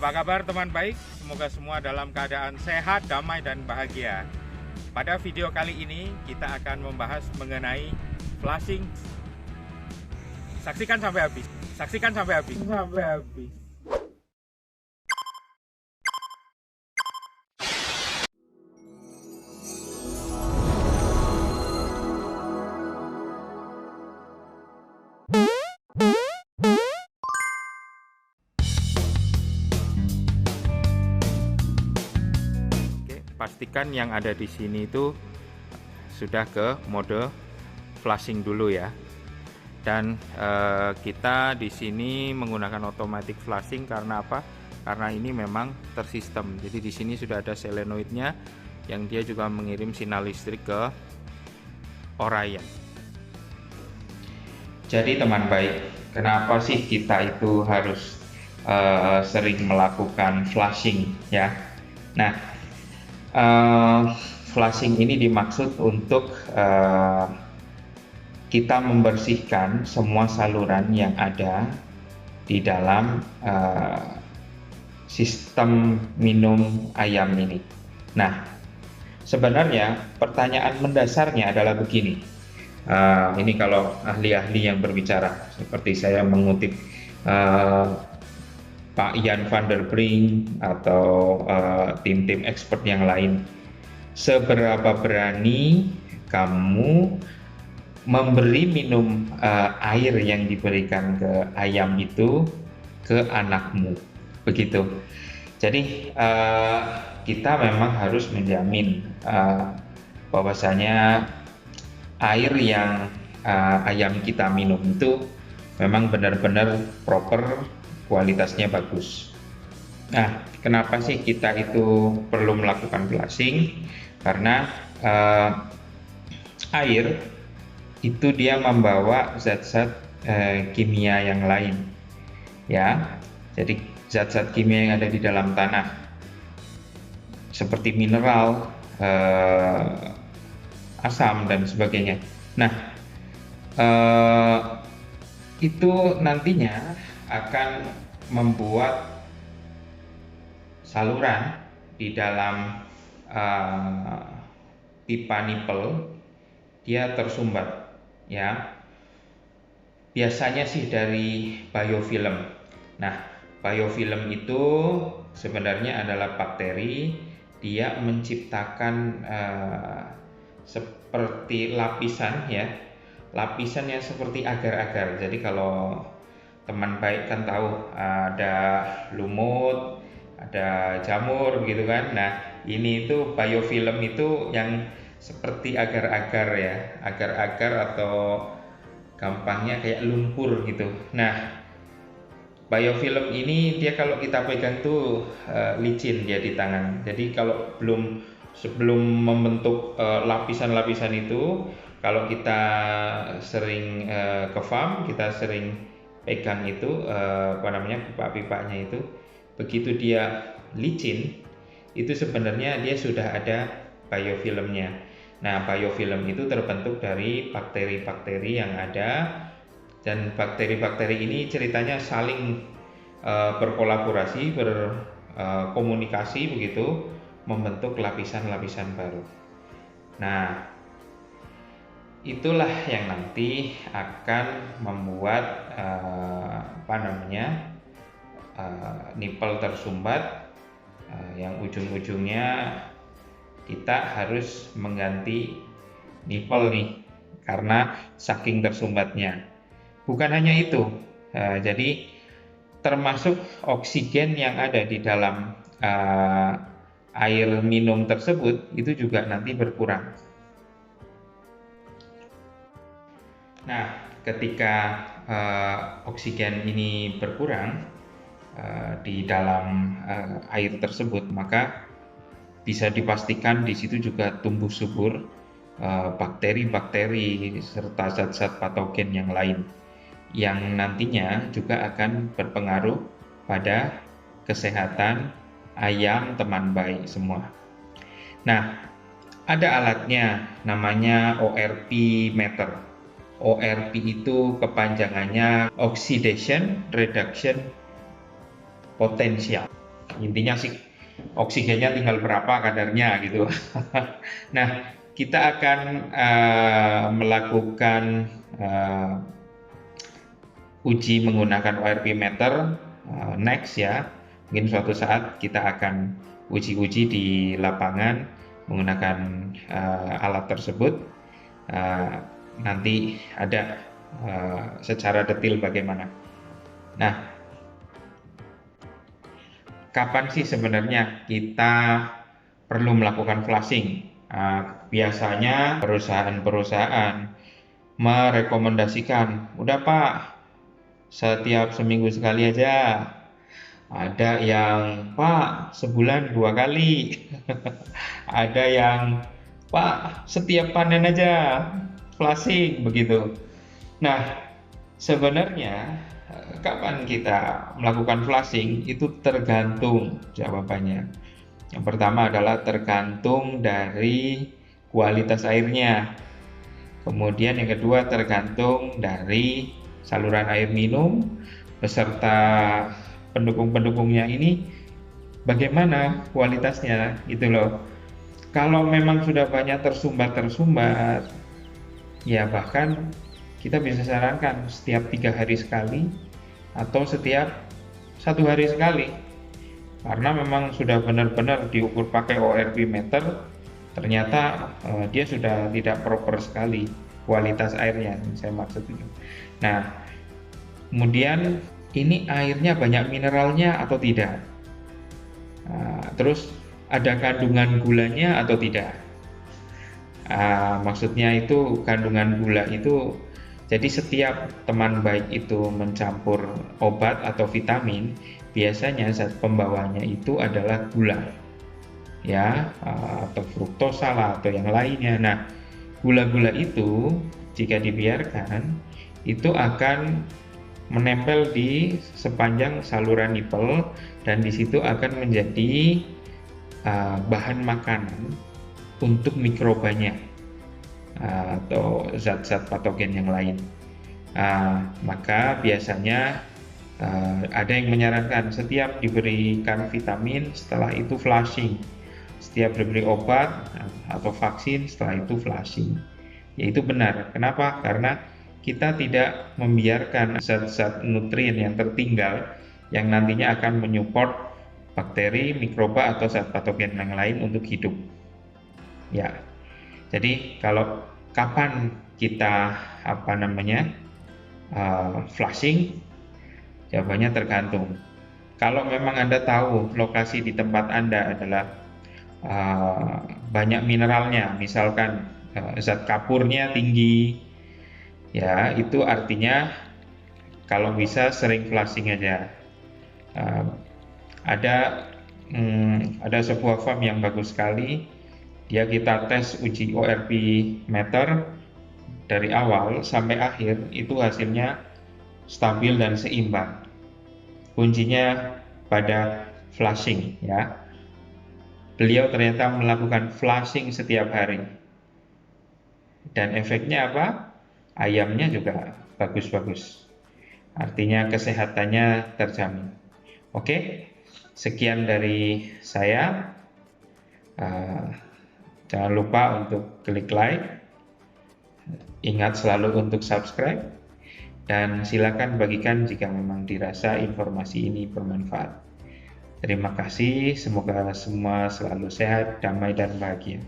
Apa kabar teman baik? Semoga semua dalam keadaan sehat, damai, dan bahagia. Pada video kali ini kita akan membahas mengenai flashing. Saksikan sampai habis. Saksikan sampai habis. Pastikan yang ada di sini itu sudah ke mode flashing dulu ya. Dan kita di sini menggunakan automatic flashing karena apa? Karena ini memang tersistem. Jadi di sini sudah ada solenoidnya yang dia juga mengirim sinyal listrik ke Orion. Jadi teman baik, kenapa sih kita itu harus sering melakukan flashing ya? Nah, flashing ini dimaksud untuk kita membersihkan semua saluran yang ada di dalam sistem minum ayam ini. Nah, sebenarnya pertanyaan mendasarnya adalah begini. Ini kalau ahli-ahli yang berbicara, seperti saya mengutip Pak Ian van der Brink atau tim-tim expert yang lain, seberapa berani kamu memberi minum air yang diberikan ke ayam itu ke anakmu, begitu. Jadi kita memang harus menjamin bahwasanya air yang ayam kita minum itu memang benar-benar proper, kualitasnya bagus. Nah, kenapa sih kita itu perlu melakukan flashing? Karena air itu dia membawa zat-zat kimia yang lain, ya. Jadi zat-zat kimia yang ada di dalam tanah, seperti mineral, asam dan sebagainya. Nah, itu nantinya akan membuat saluran di dalam pipa nipple dia tersumbat ya. Biasanya sih dari biofilm. Nah, biofilm itu sebenarnya adalah bakteri. Dia menciptakan seperti lapisan ya, lapisan yang seperti agar-agar. Jadi kalau teman baik kan tahu ada lumut, ada jamur gitu kan. Nah, ini itu biofilm itu yang seperti agar-agar ya, agar-agar atau gampangnya kayak lumpur gitu. Nah, biofilm ini dia kalau kita pegang tuh licin dia di tangan. Jadi kalau sebelum membentuk lapisan-lapisan itu, kalau kita sering ke farm, kita sering pegang itu pipa-pipanya itu, begitu dia licin, itu sebenarnya dia sudah ada biofilmnya. Nah, biofilm itu terbentuk dari bakteri-bakteri yang ada, dan bakteri-bakteri ini ceritanya saling berkolaborasi, berkomunikasi begitu, membentuk lapisan-lapisan baru. Nah, itulah yang nanti akan membuat nipple tersumbat, yang ujung-ujungnya kita harus mengganti nipple nih karena saking tersumbatnya. Bukan hanya itu, jadi termasuk oksigen yang ada di dalam air minum tersebut itu juga nanti berkurang. Nah, ketika oksigen ini berkurang di dalam air tersebut, maka bisa dipastikan di situ juga tumbuh subur bakteri-bakteri serta zat-zat patogen yang lain yang nantinya juga akan berpengaruh pada kesehatan ayam teman baik semua. Nah, ada alatnya namanya ORP meter. ORP itu kepanjangannya Oxidation Reduction Potential. Intinya sih oksigennya tinggal berapa kadarnya gitu. Nah, kita akan melakukan uji menggunakan ORP meter next ya. Mungkin suatu saat kita akan uji-uji di lapangan menggunakan alat tersebut. Nanti ada secara detail bagaimana. Nah, kapan sih sebenarnya kita perlu melakukan flushing? Biasanya perusahaan-perusahaan merekomendasikan, udah Pak, setiap seminggu sekali aja. Ada yang Pak, sebulan 2 kali. Ada yang Pak, setiap panen aja flushing begitu. Nah, sebenarnya kapan kita melakukan flushing itu tergantung jawabannya. Yang pertama adalah tergantung dari kualitas airnya. Kemudian yang kedua tergantung dari saluran air minum beserta pendukung-pendukungnya ini bagaimana kualitasnya gitu loh. Kalau memang sudah banyak tersumbat, ya bahkan kita bisa sarankan setiap 3 hari sekali atau setiap 1 hari sekali, karena memang sudah benar-benar diukur pakai ORP meter, ternyata dia sudah tidak proper sekali kualitas airnya, saya maksud itu. Nah, kemudian ini airnya banyak mineralnya atau tidak, terus ada kandungan gulanya atau tidak. Maksudnya itu kandungan gula itu, jadi setiap teman baik itu mencampur obat atau vitamin, biasanya zat pembawanya itu adalah gula, ya, atau fruktosa lah, atau yang lainnya. Nah, gula-gula itu jika dibiarkan itu akan menempel di sepanjang saluran nipel dan di situ akan menjadi bahan makanan untuk mikrobanya atau zat-zat patogen yang lain. Maka biasanya ada yang menyarankan setiap diberikan vitamin setelah itu flushing, setiap diberi obat atau vaksin setelah itu flushing. Yaitu benar. Kenapa? Karena kita tidak membiarkan zat-zat nutrien yang tertinggal yang nantinya akan menyupport bakteri, mikroba atau zat patogen yang lain untuk hidup. Ya, jadi kalau kapan kita flushing? Jawabannya tergantung. Kalau memang Anda tahu lokasi di tempat Anda adalah banyak mineralnya, misalkan zat kapurnya tinggi, ya itu artinya kalau bisa sering flushing aja. Ada sebuah farm yang bagus sekali, dia kita tes uji ORP meter dari awal sampai akhir, itu hasilnya stabil dan seimbang. Kuncinya pada flushing ya. Beliau ternyata melakukan flushing setiap hari. Dan efeknya apa? Ayamnya juga bagus-bagus. Artinya kesehatannya terjamin. Oke, sekian dari saya. Jangan lupa untuk klik like, ingat selalu untuk subscribe, dan silakan bagikan jika memang dirasa informasi ini bermanfaat. Terima kasih, semoga semua selalu sehat, damai, dan bahagia.